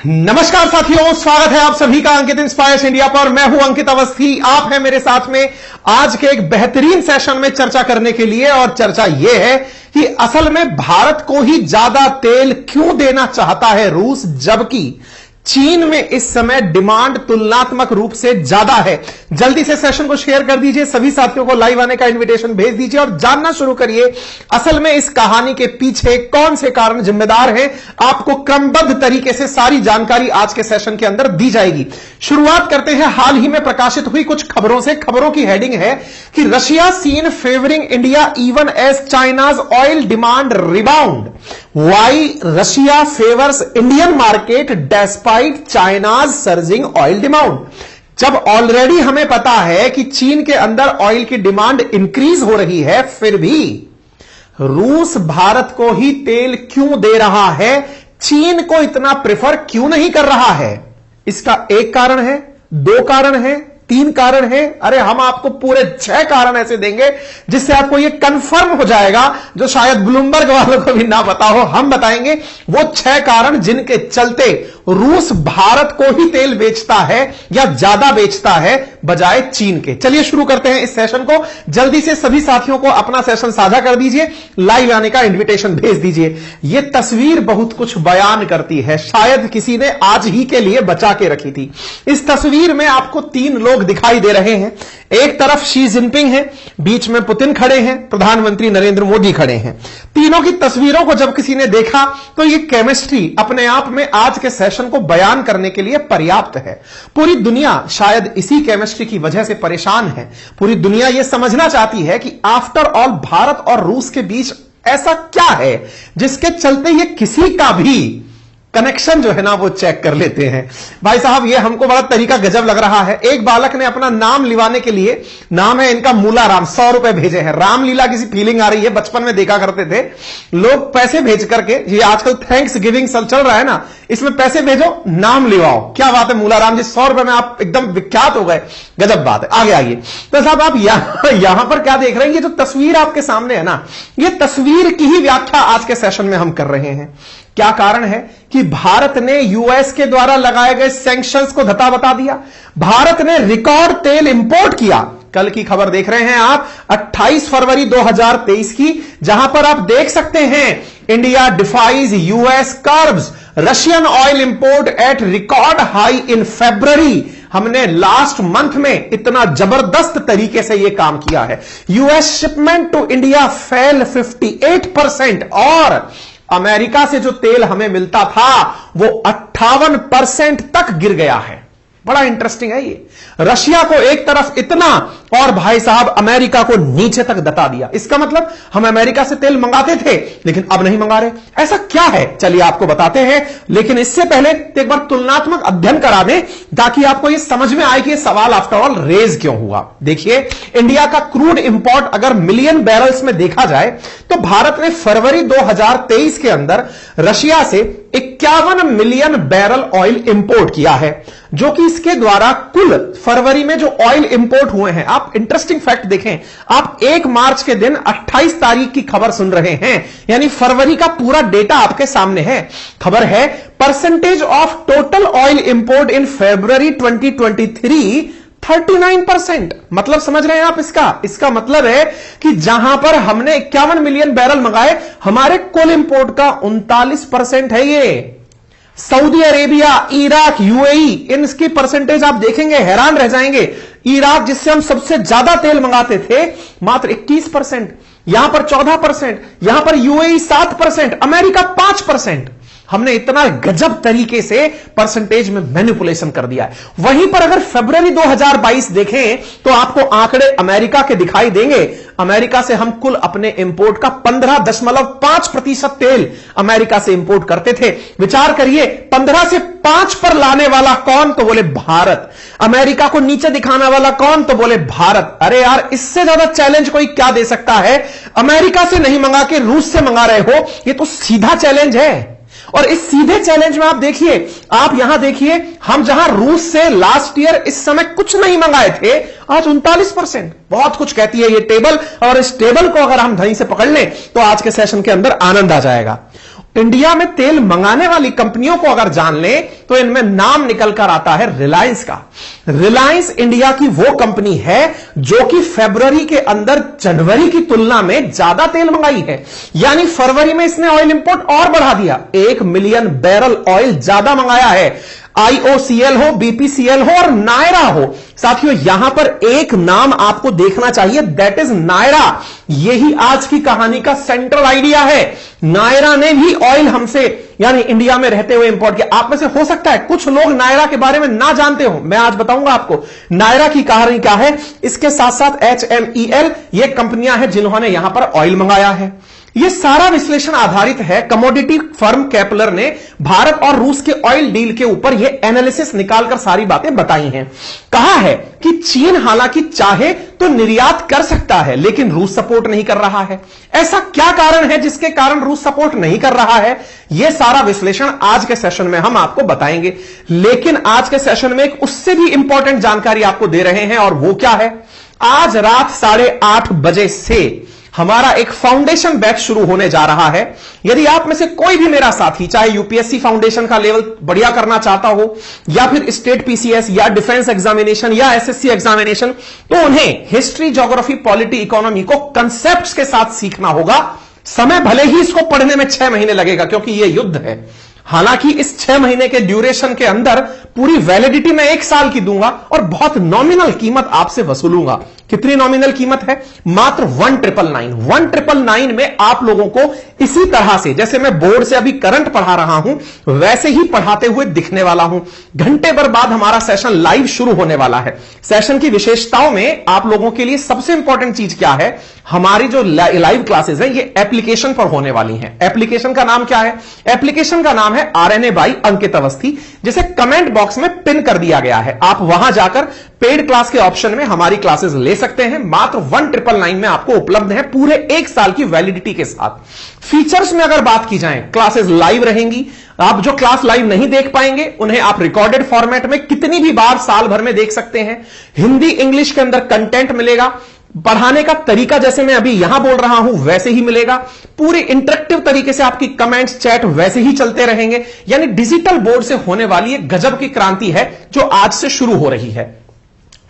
नमस्कार साथियों, स्वागत है आप सभी का अंकित इंस्पायर्स इंडिया पर। मैं हूं अंकित अवस्थी, आप हैं मेरे साथ में आज के एक बेहतरीन सेशन में चर्चा करने के लिए। और चर्चा यह है कि असल में भारत को ही ज्यादा तेल क्यों देना चाहता है रूस, जबकि चीन में इस समय डिमांड तुलनात्मक रूप से ज्यादा है। जल्दी से सेशन को शेयर कर दीजिए, सभी साथियों को लाइव आने का इनविटेशन भेज दीजिए और जानना शुरू करिए असल में इस कहानी के पीछे कौन से कारण जिम्मेदार हैं। आपको क्रमबद्ध तरीके से सारी जानकारी आज के सेशन के अंदर दी जाएगी। शुरुआत करते हैं हाल ही में प्रकाशित हुई कुछ खबरों से। खबरों की हेडिंग है कि Russia seen favouring India even as China's oil demand rebound, why Russia favours Indian market despite China's surging oil demand. जब ऑलरेडी हमें पता है कि चीन के अंदर ऑयल की डिमांड इंक्रीज हो रही है, फिर भी रूस भारत को ही तेल क्यों दे रहा है, चीन को इतना प्रेफर क्यों नहीं कर रहा है? इसका एक कारण है, दो कारण है, तीन कारण है, अरे हम आपको पूरे 6 कारण ऐसे देंगे जिससे आपको यह कंफर्म हो जाएगा, जो शायद ब्लूमबर्ग वालों को भी ना पता हो। हम बताएंगे वो 6 कारण जिनके चलते रूस भारत को ही तेल बेचता है या ज्यादा बेचता है बजाय चीन के। चलिए शुरू करते हैं इस सेशन को। जल्दी से सभी साथियों को अपना सेशन साझा कर दीजिए, लाइव आने का इन्विटेशन भेज दीजिए। यह तस्वीर बहुत कुछ बयान करती है, शायद किसी ने आज ही के लिए बचा के रखी थी। इस तस्वीर में आपको 3 लोग दिखाई दे रहे हैं। एक तरफ शी जिनपिंग है, बीच में पुतिन खड़े हैं, प्रधानमंत्री नरेंद्र मोदी खड़े हैं। तीनों की तस्वीरों को जब किसी ने देखा तो यह केमिस्ट्री अपने आप में आज के सेशन को बयान करने के लिए पर्याप्त है। पूरी दुनिया शायद इसी केमिस्ट्री की वजह से परेशान है। पूरी दुनिया यह समझना चाहती है कि आफ्टर ऑल भारत और रूस के बीच ऐसा क्या है जिसके चलते यह किसी का भी कनेक्शन जो है ना वो चेक कर लेते हैं। भाई साहब, ये हमको बड़ा तरीका गजब लग रहा है। एक बालक ने अपना नाम लिवाने के लिए, नाम है इनका मूला राम, 100 रुपए भेजे हैं। रामलीला की सी फीलिंग आ रही है, बचपन में देखा करते थे लोग पैसे भेज करके। ये आजकल थैंक्स गिविंग चल रहा है ना, इसमें पैसे भेजो, नाम लिवाओ। क्या बात है मूला राम जी, 100 रुपए में आप एकदम विख्यात हो गए, गजब बात है। आगे आइए। तो साहब आप यहां पर क्या देख रहे हैं, ये जो तस्वीर आपके सामने है ना, ये तस्वीर की ही व्याख्या आज के सेशन में हम कर रहे हैं। क्या कारण है कि भारत ने यूएस के द्वारा लगाए गए सैंक्शंस को धता बता दिया। भारत ने रिकॉर्ड तेल इंपोर्ट किया। कल की खबर देख रहे हैं आप, 28 फरवरी 2023 की, जहां पर आप देख सकते हैं India defies US curbs Russian oil import at record high in February. हमने लास्ट मंथ में इतना जबरदस्त तरीके से यह काम किया है। US shipment to India fell 58% और अमेरिका से जो तेल हमें मिलता था वो 58% तक गिर गया है। बड़ा इंटरेस्टिंग है ये। रशिया को एक तरफ इतना और भाई साहब अमेरिका को नीचे तक दता दिया। इसका मतलब हम अमेरिका से तेल मंगाते थे लेकिन अब नहीं मंगा रहे। ऐसा क्या है, चलिए आपको बताते हैं। लेकिन इससे पहले एक बार तुलनात्मक अध्ययन करा दें ताकि आपको यह समझ में आए कि यह सवाल आफ्टर ऑल रेज क्यों हुआ। देखिए, इंडिया का क्रूड इंपोर्ट अगर मिलियन बैरल्स में देखा जाए तो भारत ने फरवरी 2023 के अंदर रशिया से 51 मिलियन बैरल ऑयल इंपोर्ट किया है, जो कि इसके द्वारा कुल फरवरी में जो ऑयल इंपोर्ट हुए हैं। आप इंटरेस्टिंग फैक्ट देखें, आप 1 मार्च के दिन 28 तारीख की खबर सुन रहे हैं, यानी फरवरी का पूरा डेटा आपके सामने है। खबर है percentage of total oil import in February 2023 39%। मतलब समझ रहे हैं आप इसका मतलब है कि जहां पर हमने 51 मिलियन बैरल मंगाए, हमारे कुल इंपोर्ट का 39% है ये। सऊदी अरेबिया, इराक, यूएई, इनकी परसेंटेज आप देखेंगे हैरान रह जाएंगे। इराक जिससे हम सबसे ज्यादा तेल मंगाते थे, मात्र 21%, यहां पर 14%, यहां पर यूएई 7%, अमेरिका 5%। हमने इतना गजब तरीके से परसेंटेज में मैनिपुलेशन कर दिया है। वहीं पर अगर फरवरी 2022 देखें तो आपको आंकड़े अमेरिका के दिखाई देंगे। अमेरिका से हम कुल अपने इंपोर्ट का 15.5% तेल अमेरिका से इंपोर्ट करते थे। विचार करिए, 15 से 5 पर लाने वाला कौन, तो बोले भारत। अमेरिका को नीचे दिखाने वाला कौन, तो बोले भारत। अरे यार, इससे ज्यादा चैलेंज कोई क्या दे सकता है? अमेरिका से नहीं मंगा के रूस से मंगा रहे हो, यह तो सीधा चैलेंज है। और इस सीधे चैलेंज में आप देखिए, आप यहां देखिए, हम जहां रूस से लास्ट ईयर इस समय कुछ नहीं मंगाए थे, आज 39%। बहुत कुछ कहती है ये टेबल, और इस टेबल को अगर हम धनी से पकड़ लें तो आज के सेशन के अंदर आनंद आ जाएगा। इंडिया में तेल मंगाने वाली कंपनियों को अगर जान लें तो इनमें नाम निकल कर आता है रिलायंस का। रिलायंस इंडिया की वो कंपनी है जो कि फरवरी के अंदर जनवरी की तुलना में ज्यादा तेल मंगाई है, यानी फरवरी में इसने ऑयल इंपोर्ट और बढ़ा दिया, 1 मिलियन बैरल ऑयल ज्यादा मंगाया है। IOCL हो, BPCL हो और नायरा हो। साथियों यहां पर एक नाम आपको देखना चाहिए, दैट इज नायरा। यही आज की कहानी का सेंट्रल आइडिया है। नायरा ने भी ऑयल हमसे यानी इंडिया में रहते हुए इंपोर्ट किया। आप में से हो सकता है कुछ लोग नायरा के बारे में ना जानते हो, मैं आज बताऊंगा आपको नायरा की कहानी क्या है। इसके साथ साथ HMEL ये कंपनियां हैं जिन्होंने यहां पर ऑयल मंगाया है। यह सारा विश्लेषण आधारित है, कमोडिटी फर्म केपलर ने भारत और रूस के ऑयल डील के ऊपर यह एनालिसिस निकालकर सारी बातें बताई हैं। कहा है कि चीन हालांकि चाहे तो निर्यात कर सकता है लेकिन रूस सपोर्ट नहीं कर रहा है। ऐसा क्या कारण है जिसके कारण रूस सपोर्ट नहीं कर रहा है, यह सारा विश्लेषण आज के सेशन में हम आपको बताएंगे। लेकिन आज के सेशन में एक उससे भी इंपॉर्टेंट जानकारी आपको दे रहे हैं और वो क्या है, आज रात 8:30 बजे से हमारा एक फाउंडेशन बैच शुरू होने जा रहा है। यदि आप में से कोई भी मेरा साथी चाहे यूपीएससी फाउंडेशन का लेवल बढ़िया करना चाहता हो या फिर स्टेट पीसीएस या डिफेंस एग्जामिनेशन या एसएससी एग्जामिनेशन, तो उन्हें हिस्ट्री, ज्योग्राफी, पॉलिटी, इकोनॉमी को कंसेप्ट्स के साथ सीखना होगा। समय भले ही इसको पढ़ने में 6 महीने लगेगा क्योंकि यह युद्ध है, हालांकि इस 6 महीने के ड्यूरेशन के अंदर पूरी वैलिडिटी मैं 1 साल की दूंगा और बहुत नॉमिनल कीमत आपसे वसूलूंगा। कितनी नॉमिनल कीमत है? मात्र 1999। 1999 में आप लोगों को इसी तरह से जैसे मैं बोर्ड से अभी करंट पढ़ा रहा हूं वैसे ही पढ़ाते हुए दिखने वाला हूं। घंटे भर बाद हमारा सेशन लाइव शुरू होने वाला है। सेशन की विशेषताओं में आप लोगों के लिए सबसे इंपॉर्टेंट चीज क्या है, हमारी जो लाइव क्लासेस है ये एप्लीकेशन पर होने वाली हैं। एप्लीकेशन का नाम क्या है? एप्लीकेशन का नाम है RNA बाई अंकित अवस्थी, जिसे कमेंट बॉक्स में पिन कर दिया गया है। आप वहां जाकर पेड क्लास के ऑप्शन में हमारी क्लासेस ले सकते हैं। मात्र 1999 में आपको उपलब्ध है पूरे 1 साल की वैलिडिटी के साथ। फीचर्स में अगर बात की जाए, क्लासेस लाइव रहेंगी। आप जो क्लास लाइव नहीं देख पाएंगे उन्हें आप रिकॉर्डेड फॉर्मेट में कितनी भी बार साल भर में देख सकते हैं। हिंदी, इंग्लिश के अंदर कंटेंट मिलेगा। पढ़ाने का तरीका जैसे मैं अभी यहां बोल रहा हूं वैसे ही मिलेगा। पूरी इंटरेक्टिव तरीके से आपकी कमेंट्स, चैट वैसे ही चलते रहेंगे। यानी डिजिटल बोर्ड से होने वाली एक गजब की क्रांति है जो आज से शुरू हो रही है।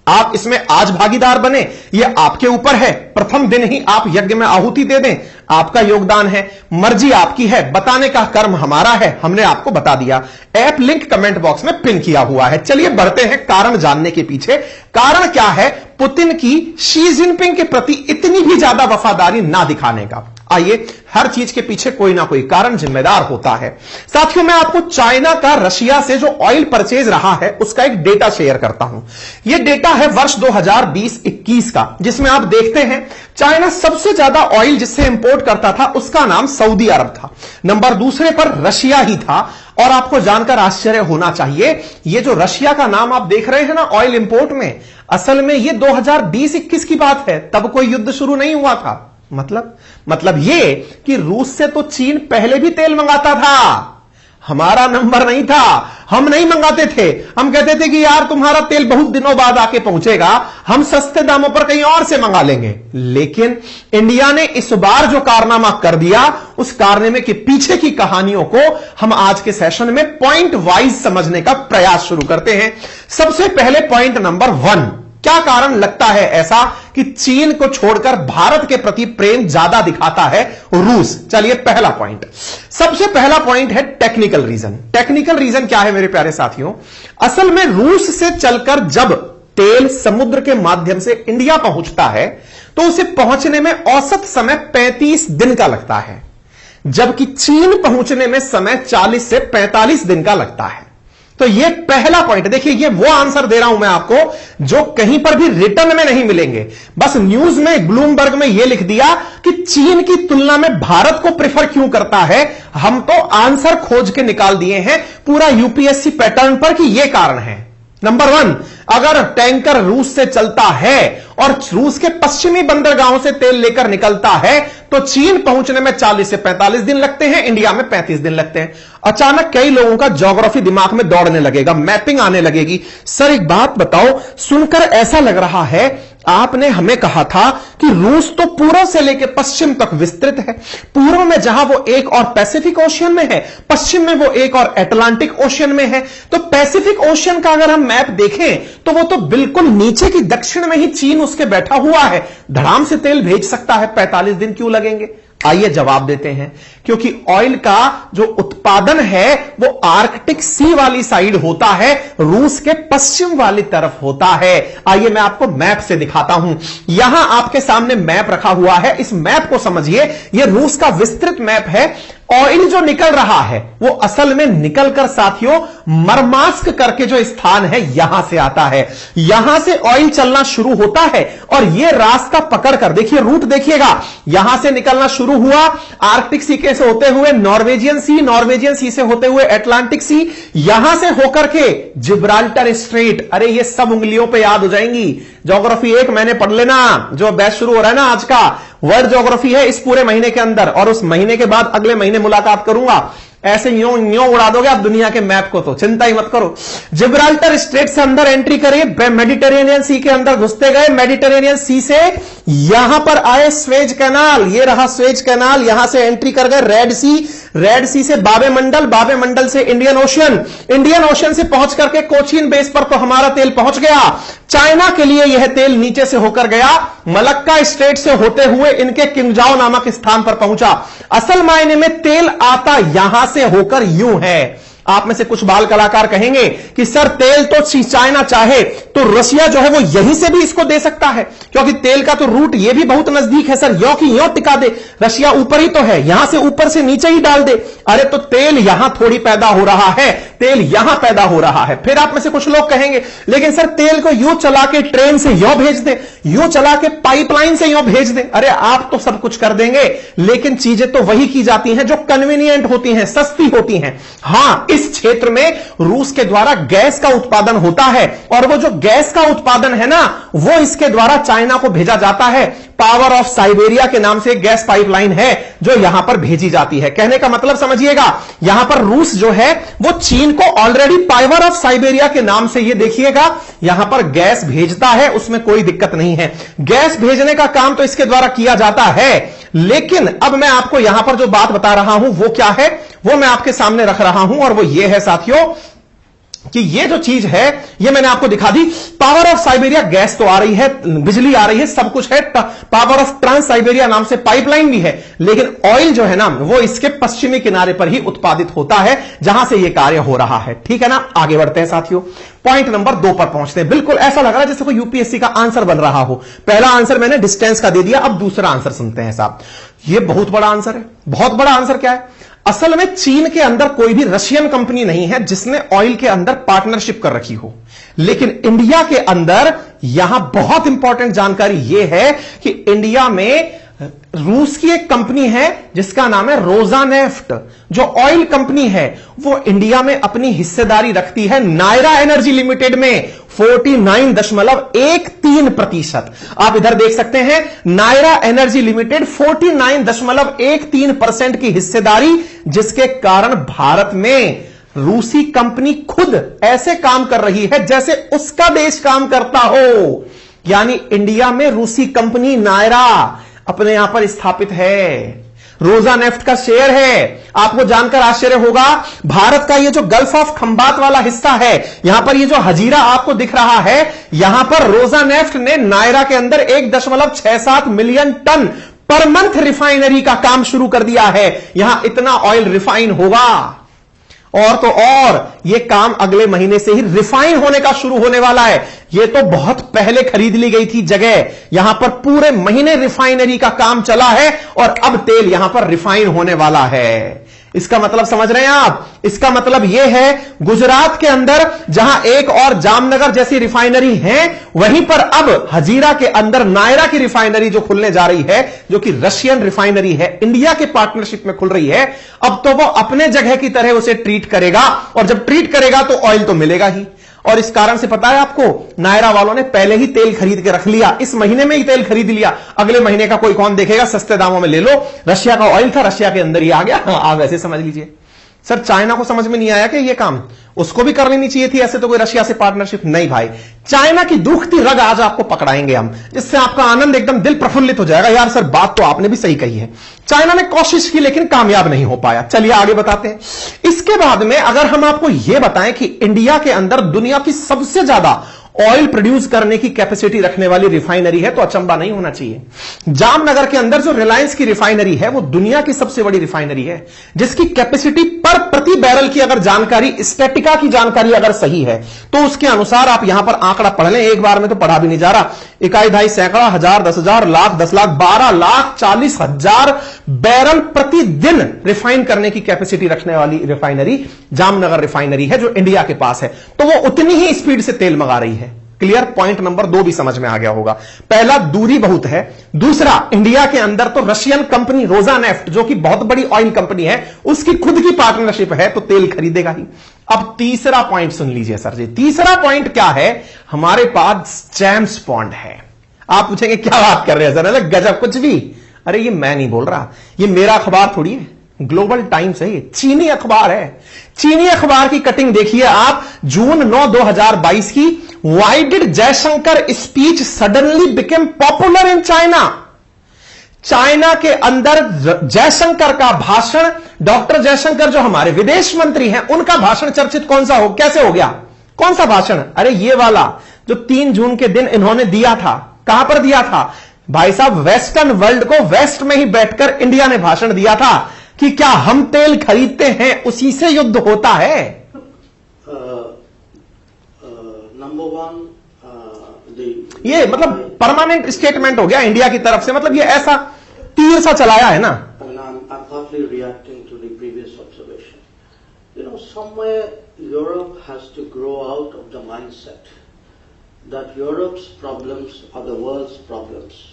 आप इसमें आज भागीदार बने, यह आपके ऊपर है। प्रथम दिन ही आप यज्ञ में आहुति दे दें, आपका योगदान है। मर्जी आपकी है, बताने का कर्म हमारा है। हमने आपको बता दिया। ऐप लिंक कमेंट बॉक्स में पिन किया हुआ है। चलिए बढ़ते हैं कारण जानने के पीछे। कारण क्या है पुतिन की शी जिनपिंग के प्रति इतनी भी ज्यादा वफादारी ना दिखाने का? आइए, हर चीज के पीछे कोई ना कोई कारण जिम्मेदार होता है। साथियों, मैं आपको चाइना का रशिया से जो ऑयल परचेज रहा है उसका एक डेटा शेयर करता हूं। यह डेटा है वर्ष 2020-21 का, जिसमें आप देखते हैं चाइना सबसे ज्यादा ऑयल जिससे इंपोर्ट करता था उसका नाम सऊदी अरब था। नंबर दूसरे पर रशिया ही था। और आपको जानकर आश्चर्य होना चाहिए, यह जो रशिया का नाम आप देख रहे हैं ना ऑयल इंपोर्ट में, असल में यह 2020-21 की बात है। तब कोई युद्ध शुरू नहीं हुआ था। मतलब ये कि रूस से तो चीन पहले भी तेल मंगाता था। हमारा नंबर नहीं था, हम नहीं मंगाते थे। हम कहते थे कि यार तुम्हारा तेल बहुत दिनों बाद आके पहुंचेगा, हम सस्ते दामों पर कहीं और से मंगा लेंगे। लेकिन इंडिया ने इस बार जो कारनामा कर दिया, उस कारनामे के पीछे की कहानियों को हम आज के सेशन में पॉइंट वाइज समझने का प्रयास शुरू करते हैं। सबसे पहले पॉइंट नंबर 1, क्या कारण लगता है ऐसा कि चीन को छोड़कर भारत के प्रति प्रेम ज्यादा दिखाता है रूस? चलिए पहला पॉइंट, सबसे पहला पॉइंट है टेक्निकल रीजन। टेक्निकल रीजन क्या है मेरे प्यारे साथियों? असल में रूस से चलकर जब तेल समुद्र के माध्यम से इंडिया पहुंचता है तो उसे पहुंचने में औसत समय 35 दिन का लगता है, जबकि चीन पहुंचने में समय 40 से 45 दिन का लगता है। तो यह पहला पॉइंट देखिए, यह वो आंसर दे रहा हूं मैं आपको जो कहीं पर भी रिटर्न में नहीं मिलेंगे। बस न्यूज में, ब्लूमबर्ग में यह लिख दिया कि चीन की तुलना में भारत को प्रेफर क्यों करता है। हम तो आंसर खोज के निकाल दिए हैं पूरा यूपीएससी पैटर्न पर कि यह कारण है। नंबर 1, अगर टैंकर रूस से चलता है और रूस के पश्चिमी बंदरगाहों से तेल लेकर निकलता है तो चीन पहुंचने में 40 से 45 दिन लगते हैं, इंडिया में 35 दिन लगते हैं। अचानक कई लोगों का ज्योग्राफी दिमाग में दौड़ने लगेगा, मैपिंग आने लगेगी। सर एक बात बताओ, सुनकर ऐसा लग रहा है आपने हमें कहा था कि रूस तो पूर्व से लेकर पश्चिम तक विस्तृत है। पूर्व में जहां वो एक और पैसिफिक ओशियन में है, पश्चिम में वो एक और अटलांटिक ओशियन में है। तो पैसिफिक ओशियन का अगर हम मैप देखें तो वो तो बिल्कुल नीचे की दक्षिण में ही चीन उसके बैठा हुआ है, धड़ाम से तेल भेज सकता है। 45 दिन क्यों लगेंगे? आइए जवाब देते हैं। क्योंकि ऑयल का जो उत्पादन है वो आर्कटिक सी वाली साइड होता है, रूस के पश्चिम वाली तरफ होता है। आइए मैं आपको मैप से दिखाता हूं। यहां आपके सामने मैप रखा हुआ है, इस मैप को समझिए। यह रूस का विस्तृत मैप है। ऑयल जो निकल रहा है वो असल में निकलकर साथियों मरमास्क करके जो स्थान है यहां से आता है। यहां से ऑयल चलना शुरू होता है और यह रास्ता पकड़कर देखिए, रूट देखिएगा, यहां से निकलना शुरू हुआ आर्कटिक सी से होते हुए नॉर्वेजियन सी, नॉर्वेजियन सी से होते हुए अटलांटिक सी, यहां से होकर के जिब्राल्टर स्ट्रेट। अरे ये सब उंगलियों पे याद हो जाएंगी। ज्योग्राफी 1 महीने पढ़ लेना, जो बैच शुरू हो रहा है ना आज का, वर्ल्ड ज्योग्राफी है इस पूरे महीने के अंदर, और उस महीने के बाद अगले महीने मुलाकात करूंगा। ऐसे यूं उड़ा दोगे आप दुनिया के मैप को, तो चिंता ही मत करो। जिब्राल्टर स्ट्रेट से अंदर एंट्री करिए, मेडिटेरेनियन सी के अंदर घुसते गए, मेडिटेरेनियन सी से यहां पर आए स्वेज कैनाल, ये रहा स्वेज कैनाल, यहां से एंट्री कर गए रेड सी, रेड सी से बाबे मंडल, बाबे मंडल से इंडियन ओशियन, इंडियन ओशियन से पहुंच करके कोचीन बेस पर तो हमारा तेल पहुंच गया। चाइना के लिए यह तेल नीचे से होकर गया, मलक्का स्ट्रेट से होते हुए इनके किंगजाओ नामक स्थान पर पहुंचा। असल मायने में तेल आता यहां से होकर यूं है। आप में से कुछ बाल कलाकार कहेंगे कि सर तेल तो चाइना चाहे तो रशिया जो है वो यहीं से भी इसको दे सकता है, क्योंकि तेल का तो रूट ये भी बहुत नजदीक है सर, यो कि यो टिका दे, रशिया ऊपर ही तो है, यहां से ऊपर से नीचे ही डाल दे। अरे तो तेल यहां थोड़ी पैदा हो रहा है, तेल यहां पैदा हो रहा है। फिर आप में से कुछ लोग कहेंगे लेकिन सर तेल को यूं चला के ट्रेन से यो भेज दे, यूं चला के पाइपलाइन से यो भेज दे। अरे आप तो सब कुछ कर देंगे, लेकिन चीजें तो वही की जाती हैं जो कन्वीनियंट होती हैं, सस्ती होती हैं। हां, इस क्षेत्र में रूस के द्वारा गैस का उत्पादन होता है, और वो जो गैस का उत्पादन है ना वो इसके द्वारा चाइना को भेजा जाता है। पावर ऑफ साइबेरिया के नाम से एक गैस पाइपलाइन है जो यहां पर भेजी जाती है। कहने का मतलब समझिएगा, यहां पर रूस जो है वो चीन को ऑलरेडी पावर ऑफ साइबेरिया के नाम से, ये देखिएगा, यहां पर गैस भेजता है, उसमें कोई दिक्कत नहीं है। गैस भेजने का काम तो इसके द्वारा किया जाता है, लेकिन अब मैं आपको यहां पर जो बात बता रहा हूं वो क्या है, वो मैं आपके सामने रख रहा हूं, और वो ये है साथियों कि ये जो चीज है ये मैंने आपको दिखा दी। पावर ऑफ साइबेरिया, गैस तो आ रही है, बिजली आ रही है, सब कुछ है। पावर ऑफ ट्रांस साइबेरिया नाम से पाइपलाइन भी है, लेकिन ऑयल जो है ना वो इसके पश्चिमी किनारे पर ही उत्पादित होता है जहां से यह कार्य हो रहा है। ठीक है ना, आगे बढ़ते हैं साथियों, पॉइंट नंबर 2 पर पहुंचते हैं। बिल्कुल ऐसा लग रहा है जैसे कोई यूपीएससी का आंसर बन रहा हो। पहला आंसर मैंने डिस्टेंस का दे दिया, अब दूसरा आंसर सुनते हैं साहब। यह बहुत बड़ा आंसर है। बहुत बड़ा आंसर क्या है? असल में चीन के अंदर कोई भी रशियन कंपनी नहीं है जिसने ऑयल के अंदर पार्टनरशिप कर रखी हो, लेकिन इंडिया के अंदर यहां बहुत इंपॉर्टेंट जानकारी यह है कि इंडिया में रूस की एक कंपनी है जिसका नाम है रोजानेफ्ट। जो ऑयल कंपनी है वो इंडिया में अपनी हिस्सेदारी रखती है नायरा एनर्जी लिमिटेड में 49.13%। आप इधर देख सकते हैं, नायरा एनर्जी लिमिटेड 49.13% की हिस्सेदारी, जिसके कारण भारत में रूसी कंपनी खुद ऐसे काम कर रही है जैसे उसका देश काम करता हो। यानी इंडिया में रूसी कंपनी नायरा अपने यहां पर स्थापित है, रोजानेफ्ट का शेयर है। आपको जानकर आश्चर्य होगा, भारत का ये जो गल्फ ऑफ खंबात वाला हिस्सा है, यहां पर ये जो हजीरा आपको दिख रहा है, यहां पर रोजानेफ्ट ने नायरा के अंदर 1.67 मिलियन टन पर मंथ रिफाइनरी का काम शुरू कर दिया है। यहां इतना ऑयल रिफाइन होगा, और तो और ये काम अगले महीने से ही रिफाइन होने का शुरू होने वाला है। ये तो बहुत पहले खरीद ली गई थी जगह, यहां पर पूरे महीने रिफाइनरी का काम चला है और अब तेल यहां पर रिफाइन होने वाला है। इसका मतलब समझ रहे हैं आप? इसका मतलब यह है गुजरात के अंदर जहां एक और जामनगर जैसी रिफाइनरी है, वहीं पर अब हजीरा के अंदर नायरा की रिफाइनरी जो खुलने जा रही है, जो कि रशियन रिफाइनरी है, इंडिया के पार्टनरशिप में खुल रही है। अब तो वो अपने जगह की तरह उसे ट्रीट करेगा, और जब ट्रीट करेगा तो ऑयल तो मिलेगा ही। और इस कारण से पता है आपको, नायरा वालों ने पहले ही तेल खरीद के रख लिया, इस महीने में ही तेल खरीद लिया। अगले महीने का कोई कौन देखेगा, सस्ते दामों में ले लो। रशिया का ऑयल था, रशिया के अंदर ही आ गया। आप वैसे समझ लीजिए। सर चाइना को समझ में नहीं आया कि ये काम उसको भी कर लेनी चाहिए थी, ऐसे तो कोई रशिया से पार्टनरशिप नहीं भाई। चाइना की दुखती रग आज आपको पकड़ाएंगे हम, जिससे आपका आनंद एकदम दिल प्रफुल्लित हो जाएगा। यार सर बात तो आपने भी सही कही है, चाइना ने कोशिश की लेकिन कामयाब नहीं हो पाया। चलिए आगे बताते हैं। इसके बाद में अगर हम आपको यह बताएं कि इंडिया के अंदर दुनिया की सबसे ज्यादा ऑयल प्रोड्यूस करने की कैपेसिटी रखने वाली रिफाइनरी है, तो अचंबा नहीं होना चाहिए। जामनगर के अंदर जो रिलायंस की रिफाइनरी है वो दुनिया की सबसे बड़ी रिफाइनरी है, जिसकी कैपेसिटी पर प्रति बैरल की अगर जानकारी, स्टैटिका की जानकारी अगर सही है तो उसके अनुसार आप यहां पर आंकड़ा पढ़ लें, एक बार में तो पढ़ा भी नहीं जा रहा। इकाई, ढाई, सैकड़ा, हजार, 10,000, लाख, 10 लाख, 12 लाख 40,000 बैरल प्रतिदिन रिफाइन करने की कैपेसिटी रखने वाली रिफाइनरी जामनगर रिफाइनरी है, जो इंडिया के पास है। तो वो उतनी ही स्पीड से तेल मंगा रही है। क्लियर? पॉइंट नंबर 2 भी समझ में आ गया होगा। पहला, दूरी बहुत है। दूसरा, इंडिया के अंदर तो रशियन कंपनी रोजानेफ्ट, जो कि बहुत बड़ी ऑयल कंपनी है, उसकी खुद की पार्टनरशिप है, तो तेल खरीदेगा ही। अब तीसरा पॉइंट सुन लीजिए सर जी। तीसरा पॉइंट क्या है? हमारे पास जेम्स बॉन्ड है। आप पूछेंगे क्या बात कर रहे हैं सर, गजब कुछ भी। अरे ये मैं नहीं बोल रहा, ये मेरा अखबार थोड़ी है, ग्लोबल टाइम्स है, ये चीनी अखबार है। चीनी अखबार की कटिंग देखिए आप, जून 9, 2022 की। Why did Jaishankar speech suddenly became popular in China? China के अंदर जयशंकर का भाषण, डॉक्टर जयशंकर जो हमारे विदेश मंत्री हैं, उनका भाषण चर्चित कौन सा हो, कैसे हो गया? कौन सा भाषण? अरे ये वाला जो 3 जून के दिन इन्होंने दिया था। कहां पर दिया था भाई साहब? वेस्टर्न वर्ल्ड को, वेस्ट में ही बैठकर इंडिया ने भाषण दिया था कि क्या हम तेल खरीदते हैं उसी से युद्ध होता है। नंबर 1 ये मतलब परमानेंट स्टेटमेंट हो गया इंडिया की तरफ से, मतलब ये ऐसा तीर सा चलाया है ना। I'm thoughtfully reacting to the previous observation. You know, somewhere Europe has to grow out of the mindset that Europe's problems are the world's problems.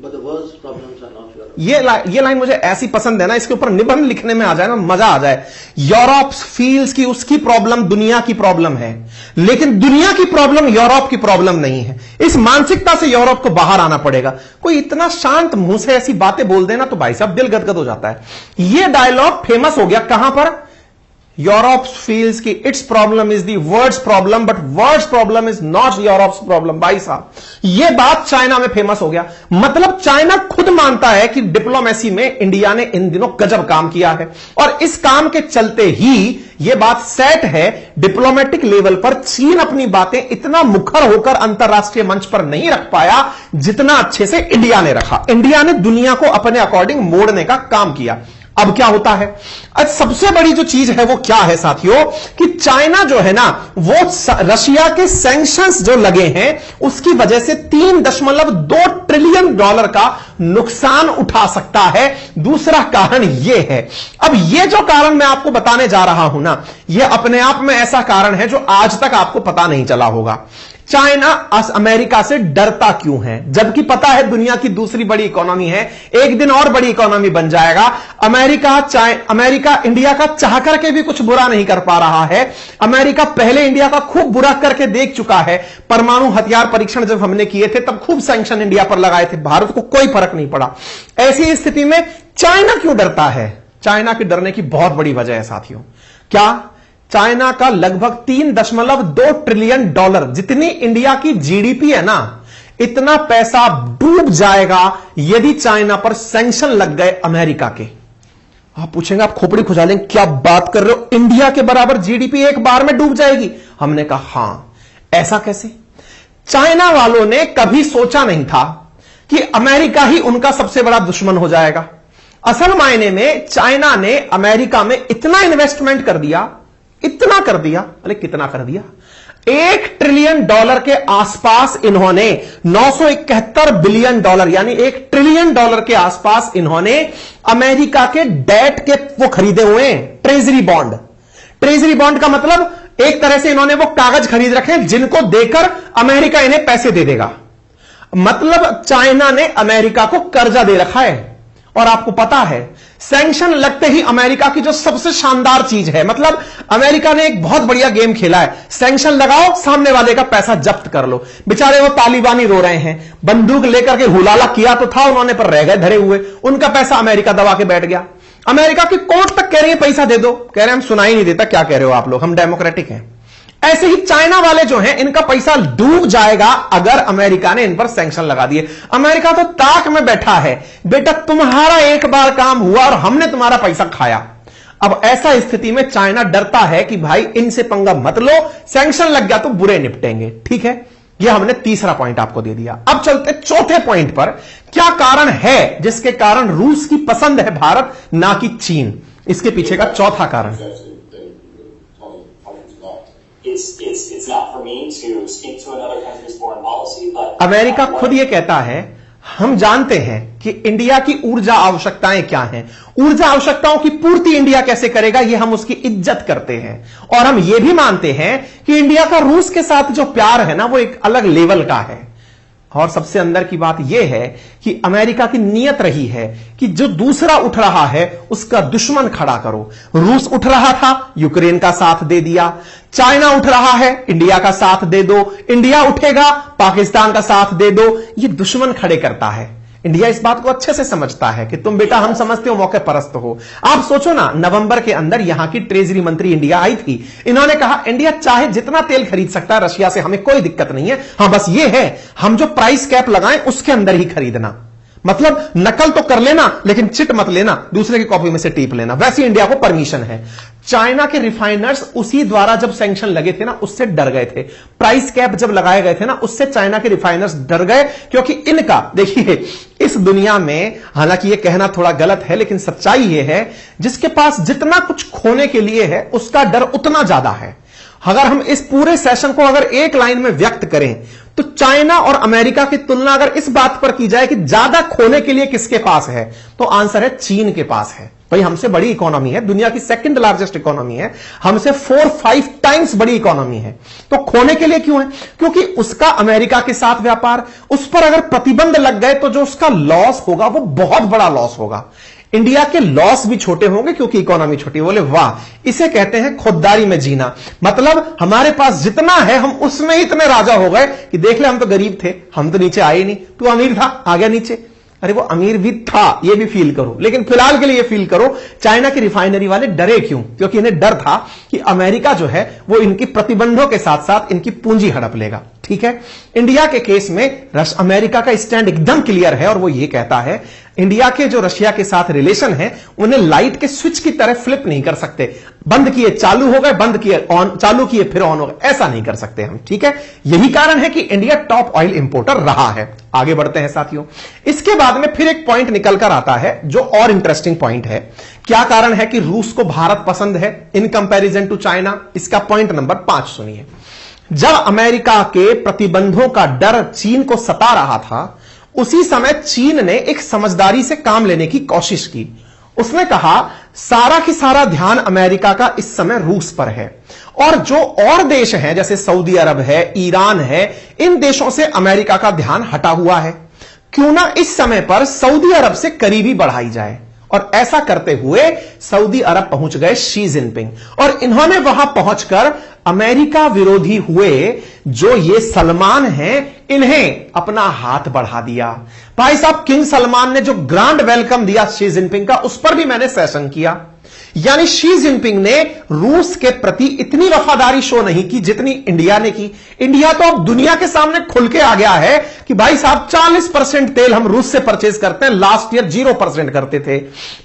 But the world's problems are not Europe. ये line मुझे ऐसी पसंद है ना, इसके ऊपर निबंध लिखने में आ जाए ना, मजा आ जाए। यूरोप फील्स की उसकी प्रॉब्लम दुनिया की प्रॉब्लम है, लेकिन दुनिया की प्रॉब्लम यूरोप की प्रॉब्लम नहीं है। इस मानसिकता से यूरोप को बाहर आना पड़ेगा। कोई इतना शांत मुंह से ऐसी बातें बोल देना तो भाई साहब दिल गदगद हो जाता है। यह डायलॉग फेमस हो गया कहां पर? यूरोप फील्स की it's problem is the world's problem, but world's problem is not Europe's problem. भाई साहब यह बात चाइना में फेमस हो गया। मतलब चाइना खुद मानता है कि डिप्लोमेसी में इंडिया ने इन दिनों गजब काम किया है, और इस काम के चलते ही यह बात सेट है। डिप्लोमेटिक लेवल पर चीन अपनी बातें इतना मुखर होकर अंतरराष्ट्रीय मंच पर नहीं रख पाया जितना अच्छे से इंडिया ने रखा। इंडिया ने दुनिया को अपने अकॉर्डिंग मोड़ने का काम किया। अब क्या होता है? आज सबसे बड़ी जो चीज है वो क्या है साथियों, कि चाइना जो है ना, वो रशिया के सैंक्शंस जो लगे हैं उसकी वजह से $3.2 ट्रिलियन का नुकसान उठा सकता है। दूसरा कारण यह है, अब यह जो कारण मैं आपको बताने जा रहा हूं ना, यह अपने आप में ऐसा कारण है जो आज तक आपको पता नहीं चला होगा। चाइना अमेरिका से डरता क्यों है, जबकि पता है दुनिया की दूसरी बड़ी इकोनॉमी है, एक दिन और बड़ी इकोनॉमी बन जाएगा। अमेरिका इंडिया का चाह करके भी कुछ बुरा नहीं कर पा रहा है। अमेरिका पहले इंडिया का खूब बुरा करके देख चुका है। परमाणु हथियार परीक्षण जब हमने किए थे तब खूब सैंक्शन इंडिया पर लगाए थे, भारत को कोई फर्क नहीं पड़ा। ऐसी स्थिति में चाइना क्यों डरता है? चाइना के डरने की बहुत बड़ी वजह है साथियों। क्या? चाइना का लगभग $3.2 ट्रिलियन, जितनी इंडिया की जीडीपी है ना, इतना पैसा डूब जाएगा यदि चाइना पर सैंक्शन लग गए अमेरिका के। आप पूछेंगे, आप खोपड़ी खुजालें, क्या बात कर रहे हो, इंडिया के बराबर जीडीपी एक बार में डूब जाएगी? हमने कहा हां। ऐसा कैसे? चाइना वालों ने कभी सोचा नहीं था कि अमेरिका ही उनका सबसे बड़ा दुश्मन हो जाएगा। असल मायने में चाइना ने अमेरिका में इतना इन्वेस्टमेंट कर दिया, इतना कर दिया, अरे कितना कर दिया, $1 ट्रिलियन के आसपास इन्होंने, $971 बिलियन यानी $1 ट्रिलियन के आसपास इन्होंने अमेरिका के डेट के वो खरीदे हुए हैं, ट्रेजरी बॉन्ड। ट्रेजरी बॉन्ड का मतलब एक तरह से इन्होंने वो कागज खरीद रखे हैं जिनको देकर अमेरिका इन्हें पैसे दे देगा। मतलब चाइना ने अमेरिका को कर्जा दे रखा है। और आपको पता है सैंक्शन लगते ही अमेरिका की जो सबसे शानदार चीज है, मतलब अमेरिका ने एक बहुत बढ़िया गेम खेला है, सैंक्शन लगाओ, सामने वाले का पैसा जब्त कर लो। बेचारे वो तालिबानी रो रहे हैं, बंदूक लेकर के हुलाला किया तो था उन्होंने, पर रह गए धरे हुए, उनका पैसा अमेरिका दबा के बैठ गया। अमेरिका की कोर्ट तक कह रही है पैसा दे दो, कह रहे हैं हम सुनाई नहीं देता क्या कह रहे हो आप लोग, हम डेमोक्रेटिक हैं। ऐसे ही चाइना वाले जो हैं इनका पैसा डूब जाएगा अगर अमेरिका ने इन पर सैंक्शन लगा दिए। अमेरिका तो ताक में बैठा है, बेटा तुम्हारा एक बार काम हुआ और हमने तुम्हारा पैसा खाया। अब ऐसा स्थिति में चाइना डरता है कि भाई इनसे पंगा मत लो, सैंक्शन लग गया तो बुरे निपटेंगे। ठीक है, यह हमने तीसरा पॉइंट आपको दे दिया। अब चलते चौथे पॉइंट पर, क्या कारण है जिसके कारण रूस की पसंद है भारत ना कि चीन? इसके पीछे का चौथा कारण, अमेरिका खुद यह कहता है हम जानते हैं कि इंडिया की ऊर्जा आवश्यकताएं क्या हैं, ऊर्जा आवश्यकताओं की पूर्ति इंडिया कैसे करेगा, यह हम उसकी इज्जत करते हैं। और हम यह भी मानते हैं कि इंडिया का रूस के साथ जो प्यार है ना वो एक अलग लेवल का है। और सबसे अंदर की बात यह है कि अमेरिका की नीयत रही है कि जो दूसरा उठ रहा है उसका दुश्मन खड़ा करो। रूस उठ रहा था, यूक्रेन का साथ दे दिया। चाइना उठ रहा है, इंडिया का साथ दे दो। इंडिया उठेगा, पाकिस्तान का साथ दे दो। ये दुश्मन खड़े करता है। इंडिया इस बात को अच्छे से समझता है कि तुम बेटा हम समझते हो मौके परस्त हो। आप सोचो ना, नवंबर के अंदर यहां की ट्रेजरी मंत्री इंडिया आई थी, इन्होंने कहा इंडिया चाहे जितना तेल खरीद सकता है रशिया से, हमें कोई दिक्कत नहीं है, हां बस ये है हम जो प्राइस कैप लगाएं उसके अंदर ही खरीदना। मतलब नकल तो कर लेना लेकिन चिट मत लेना, दूसरे की कॉपी में से टीप लेना, वैसे इंडिया को परमिशन है। चाइना के रिफाइनर्स उसी द्वारा जब सैंक्शन लगे थे ना उससे डर गए थे, प्राइस कैप जब लगाए गए थे ना उससे चाइना के रिफाइनर्स डर गए, क्योंकि इनका देखिए इस दुनिया में, हालांकि यह कहना थोड़ा गलत है लेकिन सच्चाई यह है, जिसके पास जितना कुछ खोने के लिए है उसका डर उतना ज्यादा है। अगर हम इस पूरे सेशन को अगर एक लाइन में व्यक्त करें तो चाइना और अमेरिका की तुलना अगर इस बात पर की जाए कि ज्यादा खोने के लिए किसके पास है, तो आंसर है चीन के पास है। भाई हमसे बड़ी इकोनॉमी है, दुनिया की सेकंड लार्जेस्ट इकोनॉमी है, हमसे 4-5 टाइम्स बड़ी इकोनॉमी है। तो खोने के लिए क्यों है? क्योंकि उसका अमेरिका के साथ व्यापार, उस पर अगर प्रतिबंध लग गए तो जो उसका लॉस होगा वो बहुत बड़ा लॉस होगा। इंडिया के लॉस भी छोटे होंगे क्योंकि इकोनॉमी छोटी। बोले वाह, इसे कहते हैं खुददारी में जीना। मतलब हमारे पास जितना है हम उसमें इतने राजा हो गए कि देख ले हम तो गरीब थे, हम तो नीचे आए नहीं, तू अमीर था आ गया नीचे। अरे वो अमीर भी था, ये भी फील करो, लेकिन फिलहाल के लिए फील करो चाइना की रिफाइनरी वाले डरे क्यों? क्योंकि इन्हें डर था कि अमेरिका जो है वो इनकी प्रतिबंधों के साथ साथ इनकी पूंजी हड़प लेगा। ठीक है, इंडिया के केस में अमेरिका का स्टैंड एकदम क्लियर है और वो ये कहता है इंडिया के जो रशिया के साथ रिलेशन है उन्हें लाइट के स्विच की तरह फ्लिप नहीं कर सकते, बंद किए चालू हो गए, बंद किए ऑन, चालू किए फिर ऑन हो गए, ऐसा नहीं कर सकते हम। ठीक है, यही कारण है कि इंडिया टॉप ऑयल इंपोर्टर रहा है। आगे बढ़ते हैं साथियों, इसके बाद में फिर एक पॉइंट निकल कर आता है जो और इंटरेस्टिंग पॉइंट है। क्या कारण है कि रूस को भारत पसंद है इन कंपैरिजन टू चाइना? इसका पॉइंट नंबर 5 सुनिए। जब अमेरिका के प्रतिबंधों का डर चीन को सता रहा था, उसी समय चीन ने एक समझदारी से काम लेने की कोशिश की। उसने कहा सारा की सारा ध्यान अमेरिका का इस समय रूस पर है, और जो और देश हैं जैसे सऊदी अरब है, ईरान है, इन देशों से अमेरिका का ध्यान हटा हुआ है। क्यों ना इस समय पर सऊदी अरब से करीबी बढ़ाई जाए। और ऐसा करते हुए सऊदी अरब पहुंच गए शी जिनपिंग, और इन्होंने वहां पहुंचकर अमेरिका विरोधी हुए जो ये सलमान हैं इन्हें अपना हाथ बढ़ा दिया। भाई साहब, किंग सलमान ने जो ग्रांड वेलकम दिया शी जिनपिंग का, उस पर भी मैंने सेशन किया। यानी शी जिनपिंग ने रूस के प्रति इतनी वफादारी शो नहीं की जितनी इंडिया ने की। इंडिया तो अब दुनिया के सामने खुल के आ गया है कि भाई साहब 40% तेल हम रूस से परचेज करते हैं, लास्ट ईयर 0% करते थे।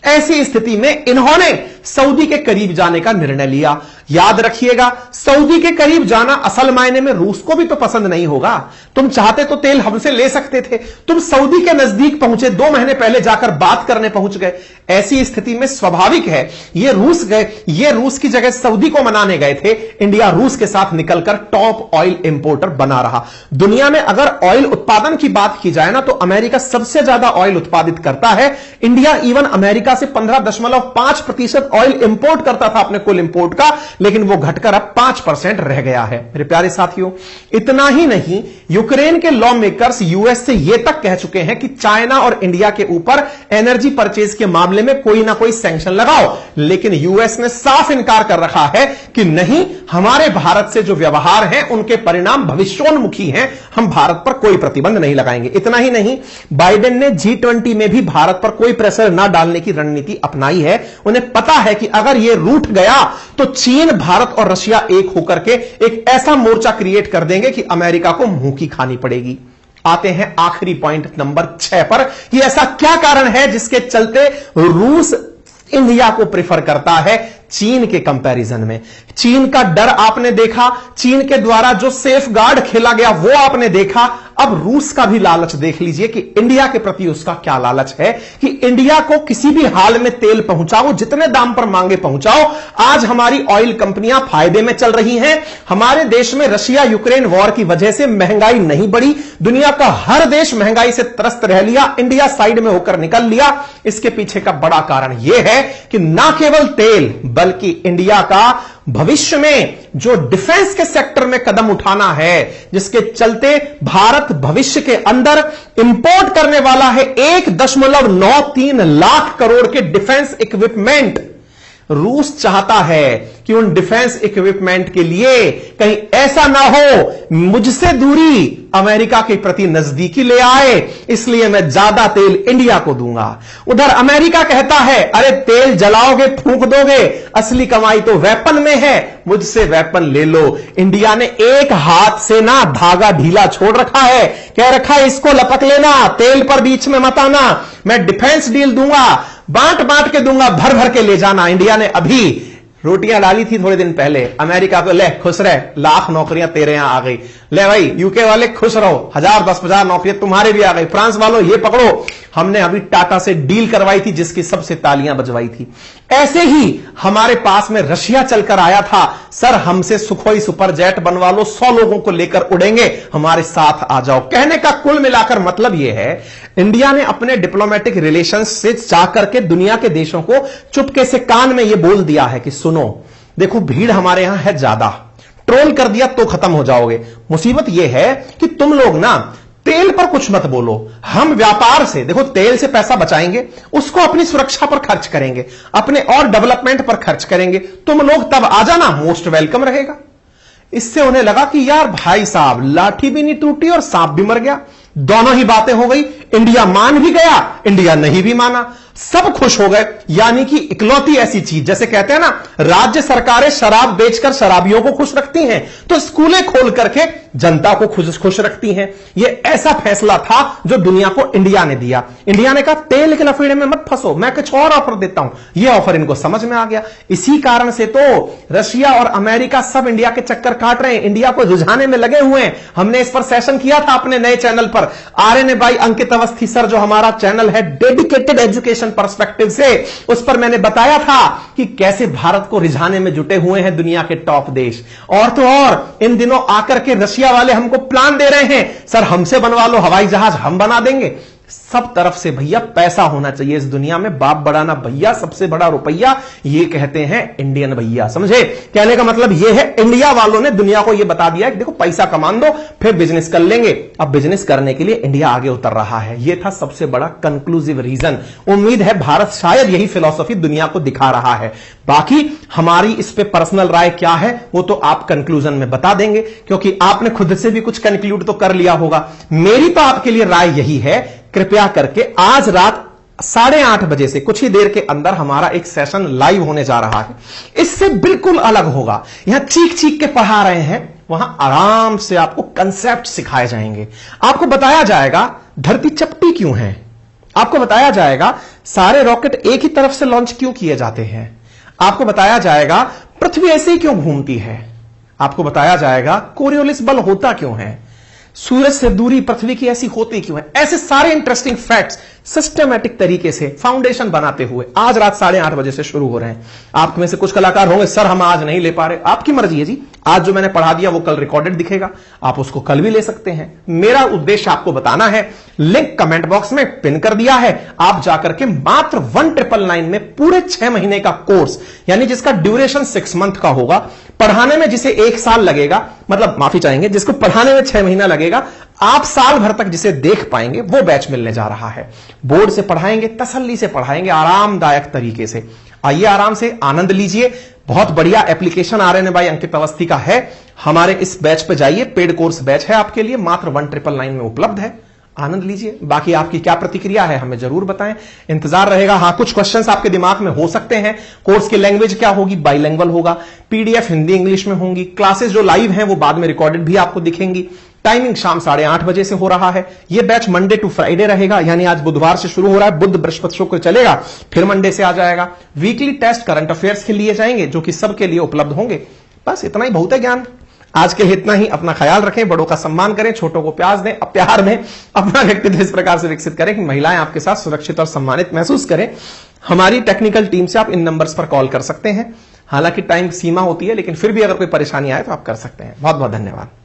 ऐसी स्थिति में इन्होंने सऊदी के करीब जाने का निर्णय लिया। याद रखिएगा, सऊदी के करीब जाना असल मायने में रूस को भी तो पसंद नहीं होगा। तुम चाहते तो तेल हमसे ले सकते थे, तुम सऊदी के नजदीक पहुंचे, 2 महीने पहले जाकर बात करने पहुंच गए। ऐसी स्थिति में स्वाभाविक है ये रूस गए, ये रूस की जगह सऊदी को मनाने गए थे। इंडिया रूस के साथ निकलकर टॉप ऑयल इंपोर्टर बना रहा। दुनिया में अगर ऑयल उत्पादन की बात की जाए ना तो अमेरिका सबसे ज्यादा ऑयल उत्पादित करता है। इंडिया इवन अमेरिका से 15.5% ऑयल इंपोर्ट करता था अपने कुल इंपोर्ट का, लेकिन वो घटकर अब 5% रह गया है। मेरे प्यारे साथियों, इतना ही नहीं, यूक्रेन के लॉ मेकर्स यूएस से यह तक कह चुके हैं कि चाइना और इंडिया के ऊपर एनर्जी परचेज के मामले में कोई ना कोई सैंक्शन लगाओ, लेकिन यूएस ने साफ इनकार कर रखा है कि नहीं, हमारे भारत से जो व्यवहार हैं उनके परिणाम भविष्योन्मुखी हैं, हम भारत पर कोई प्रतिबंध नहीं लगाएंगे। इतना ही नहीं, बाइडेन ने G20 में भी भारत पर कोई प्रेशर ना डालने की रणनीति अपनाई है। उन्हें पता है कि अगर यह रूठ गया तो चीन, भारत और रशिया एक होकर के एक ऐसा मोर्चा क्रिएट कर देंगे कि अमेरिका को मुंह की खानी पड़ेगी। आते हैं आखिरी पॉइंट नंबर 6 पर कि ऐसा क्या कारण है जिसके चलते रूस इंडिया को प्रेफर करता है चीन के कंपैरिजन में। चीन का डर आपने देखा, चीन के द्वारा जो सेफ गार्ड खेला गया वो आपने देखा। अब रूस का भी लालच देख लीजिए कि इंडिया के प्रति उसका क्या लालच है कि इंडिया को किसी भी हाल में तेल पहुंचाओ, जितने दाम पर मांगे पहुंचाओ। आज हमारी ऑयल कंपनियां फायदे में चल रही हैं। हमारे देश में रशिया यूक्रेन वॉर की वजह से महंगाई नहीं बढ़ी, दुनिया का हर देश महंगाई से त्रस्त रह लिया, इंडिया साइड में होकर निकल लिया। इसके पीछे का बड़ा कारण यह है कि ना केवल तेल बल्कि इंडिया का भविष्य में जो डिफेंस के सेक्टर में कदम उठाना है, जिसके चलते भारत भविष्य के अंदर इंपोर्ट करने वाला है 1.93 लाख करोड़ के डिफेंस इक्विपमेंट। रूस चाहता है कि उन डिफेंस इक्विपमेंट के लिए कहीं ऐसा ना हो मुझसे दूरी अमेरिका के प्रति नजदीकी ले आए, इसलिए मैं ज्यादा तेल इंडिया को दूंगा। उधर अमेरिका कहता है अरे तेल जलाओगे, फूंक दोगे, असली कमाई तो वेपन में है, मुझसे वेपन ले लो। इंडिया ने एक हाथ से ना धागा ढीला छोड़ रखा है, कह रखा है इसको लपक लेना, तेल पर बीच में मत आना, मैं डिफेंस डील दूंगा, बांट बांट के दूंगा, भर भर के ले जाना। इंडिया ने अभी रोटियां डाली थी थोड़े दिन पहले अमेरिका को, ले खुश रह, लाख नौकरियां तेरे यहां आ गई, ले भाई यूके वाले खुश रहो, 1000-10,000 नौकरियां तुम्हारे भी आ गई, फ्रांस वालों ये पकड़ो, हमने अभी टाटा से डील करवाई थी जिसकी सबसे तालियां बजवाई थी। ऐसे ही हमारे पास में रशिया चलकर आया था, सर हमसे सुखोई सुपर जेट बनवा लो, 100 लोगों को लेकर उड़ेंगे, हमारे साथ आ जाओ। कहने का कुल मिलाकर मतलब यह है, इंडिया ने अपने डिप्लोमेटिक रिलेशंस से जाकर के दुनिया के देशों को चुपके से कान में यह बोल दिया है कि सुनो, देखो भीड़ हमारे यहां है ज्यादा, ट्रोल कर दिया तो खत्म हो जाओगे। मुसीबत यह है कि तुम लोग ना तेल पर कुछ मत बोलो, हम व्यापार से, देखो तेल से पैसा बचाएंगे, उसको अपनी सुरक्षा पर खर्च करेंगे, अपने और डेवलपमेंट पर खर्च करेंगे, तुम लोग तब आ जाना, मोस्ट वेलकम रहेगा। इससे उन्हें लगा कि यार भाई साहब, लाठी भी नहीं टूटी और सांप भी मर गया, दोनों ही बातें हो गई। इंडिया मान भी गया, इंडिया नहीं भी माना, सब खुश हो गए। यानी कि इकलौती ऐसी चीज, जैसे कहते हैं ना, राज्य सरकारें शराब बेचकर शराबियों को खुश रखती हैं, तो स्कूलें खोल करके जनता को खुश रखती हैं। यह ऐसा फैसला था जो दुनिया को इंडिया ने दिया। इंडिया ने कहा तेल के लफड़े में मत फंसो, मैं कुछ और ऑफर देता हूं। यह ऑफर इनको समझ में आ गया। इसी कारण से तो रशिया और अमेरिका सब इंडिया के चक्कर काट रहे हैं, इंडिया को रुझाने में लगे हुए हैं। हमने इस पर सेशन किया था अपने नए चैनल पर, RNA by Ankit Awasthi sir, जो हमारा चैनल है डेडिकेटेड एजुकेशन पर्सपेक्टिव से, उस पर मैंने बताया था कि कैसे भारत को रिझाने में जुटे हुए हैं दुनिया के टॉप देश। और तो और इन दिनों आकर के रशिया वाले हमको प्लान दे रहे हैं, सर हमसे बनवा लो हवाई जहाज, हम बना देंगे। सब तरफ से भैया पैसा होना चाहिए इस दुनिया में, बाप बढ़ाना भैया, सबसे बड़ा रुपया ये कहते हैं इंडियन भैया, समझे? कहने का मतलब ये है, इंडिया वालों ने दुनिया को ये बता दिया कि देखो पैसा कमा दो फिर बिजनेस कर लेंगे। अब बिजनेस करने के लिए इंडिया आगे उतर रहा है। ये था सबसे बड़ा कंक्लूसिव रीजन। उम्मीद है भारत शायद यही फिलॉसफी दुनिया को दिखा रहा है। बाकी हमारी इस पे पर्सनल राय क्या है वो तो आप कंक्लूजन में बता देंगे, क्योंकि आपने खुद से भी कुछ कंक्लूड तो कर लिया होगा। मेरी तो आपके लिए राय यही है, कृपया करके आज रात 8:30 बजे से कुछ ही देर के अंदर हमारा एक सेशन लाइव होने जा रहा है। इससे बिल्कुल अलग होगा। यहां चीख चीख के पढ़ा रहे हैं, वहां आराम से आपको कंसेप्ट सिखाए जाएंगे। आपको बताया जाएगा धरती चपटी क्यों है, आपको बताया जाएगा सारे रॉकेट एक ही तरफ से लॉन्च क्यों किए जाते हैं, आपको बताया जाएगा पृथ्वी ऐसे ही क्यों घूमती है, आपको बताया जाएगा कोरियोलिस बल होता क्यों है, सूरज से दूरी पृथ्वी की ऐसी होती क्यों है। ऐसे सारे इंटरेस्टिंग फैक्ट्स सिस्टमैटिक तरीके से फाउंडेशन बनाते हुए आज रात 8:30 बजे से शुरू हो रहे हैं। आप में से कुछ कलाकार होंगे, सर हम आज नहीं ले पा रहे, आपकी मर्जी है जी, आज जो मैंने पढ़ा दिया वो कल रिकॉर्डेड दिखेगा, आप उसको कल भी ले सकते हैं। मेरा उद्देश्य आपको बताना है, लिंक कमेंट बॉक्स में पिन कर दिया है, आप जाकर के मात्र 1999 में पूरे 6 महीने का कोर्स, यानी जिसका ड्यूरेशन 6 मंथ का होगा, पढ़ाने में जिसे 1 साल लगेगा, मतलब माफी चाहेंगे, जिसको पढ़ाने में 6 महीना लगेगा, आप साल भर तक जिसे देख पाएंगे, वो बैच मिलने जा रहा है। बोर्ड से पढ़ाएंगे, तसल्ली से पढ़ाएंगे, आरामदायक तरीके से। आइए आराम से आनंद लीजिए। बहुत बढ़िया एप्लीकेशन RNA बाय अंकित अवस्थी का है, हमारे इस बैच पे जाइए, पेड कोर्स बैच है आपके लिए, मात्र 1999 में उपलब्ध है। आनंद लीजिए। बाकी आपकी क्या प्रतिक्रिया है हमें जरूर बताएं, इंतजार रहेगा। हां, कुछ क्वेश्चंस आपके दिमाग में हो सकते हैं। कोर्स की लैंग्वेज क्या होगी? बाइलैंग्वेज होगा। PDF हिंदी इंग्लिश में होंगी। क्लासेस जो लाइव हैं वो बाद में रिकॉर्डेड भी आपको दिखेंगी। टाइमिंग शाम 8:30 बजे से हो रहा है। यह बैच मंडे टू फ्राइडे रहेगा, यानी आज बुधवार से शुरू हो रहा है, बुध बृहस्पति शुक्र चलेगा, फिर मंडे से आ जाएगा। वीकली टेस्ट करंट अफेयर्स के लिए जाएंगे, जो कि सबके लिए उपलब्ध होंगे। बस इतना ही बहुत है ज्ञान। आज के लिए इतना ही। अपना ख्याल रखें, बड़ों का सम्मान करें, छोटों को प्यार दें, अपना व्यक्तित्व इस प्रकार से विकसित करें कि महिलाएं आपके साथ सुरक्षित और सम्मानित महसूस करें। हमारी टेक्निकल टीम से आप इन नंबर्स पर कॉल कर सकते हैं। हालांकि टाइम सीमा होती है, लेकिन फिर भी अगर कोई परेशानी आए तो आप कर सकते हैं। बहुत बहुत धन्यवाद।